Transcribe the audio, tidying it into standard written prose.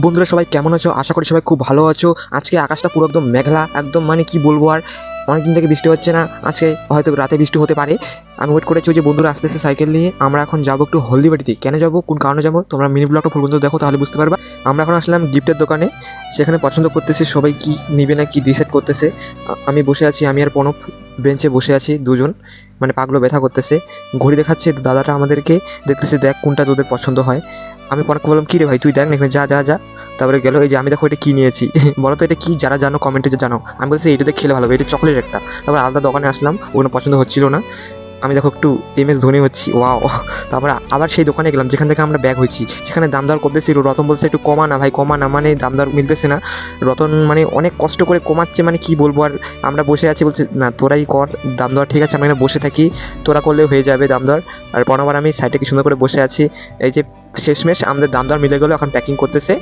বন্ধুরা সবাই কেমন আছো? আশা করি সবাই খুব ভালো আছো। আজকে আকাশটা পুরো একদম মেঘলা, একদম মানে কি বলবো আর, অনেকদিন থেকে বৃষ্টি হচ্ছে না। আজকে হয়তো রাতে বৃষ্টি হতে পারে। আমি ওয়েট করেছি ওই যে বন্ধুরা আসতেছে সাইকেল নিয়ে। আমরা এখন যাবো একটু হলদিবাড়িতে। কেন যাবো, কোন কারণে যাবো, তোমরা মিনি ব্লগটা ফুল বন্ধু দেখো, তাহলে বুঝতে পারবা। আমরা এখন আসলাম গিফটের দোকানে। সেখানে পছন্দ করতেছি সবাই কি নিবে না কি ডিসাইড করতেছে। আমি বসে আছি, আমি আর প্রণব বেঞ্চে বসে আছি দুজন, মানে পাগলো ব্যথা করতেছে। ঘড়ি দেখাচ্ছে দাদাটা আমাদেরকে, দেখতেছে দেখ কোনটা তোদের পছন্দ হয়। আমি পরে বললাম কি রে ভাই, তুই দেখ না এখানে, যা যা যা। তারপরে গেল, এই যে আমি দেখো এটা কি নিয়েছি বলো তো এটা কি, যারা জানো কমেন্টে জানো। আমি বলছি এটাতে খেলে ভালো হবে, এটা চকলেট একটা। তারপর আলাদা দোকানে আসলাম, ওগুলো পছন্দ হচ্ছিল না। আমি দেখো একটু MS ধোনি হচ্ছি, ওয়াও। তারপরে আবার সেই দোকানে গেলাম যেখান থেকে আমরা ব্যাগ হয়েছি, সেখানে দাম দর করতেছিল। রতন বলছে একটু কমা না ভাই, কমা না, মানে দাম দর মিলতেছে না। রতন মানে অনেক কষ্ট করে কমাচ্ছে, মানে কি বলবো আর। আমরা বসে আছি, বলছে না তোরাই কর দাম দর, ঠিক আছে আমরা এখানে বসে থাকি, তোরা করলেও হয়ে যাবে দাম দর। আর পনেরোবার আমি সাইডে কি সুন্দর করে বসে আছি। এই যে শেষমেশ আমাদের দাম দর মিলে গেলো, এখন প্যাকিং করতেছে।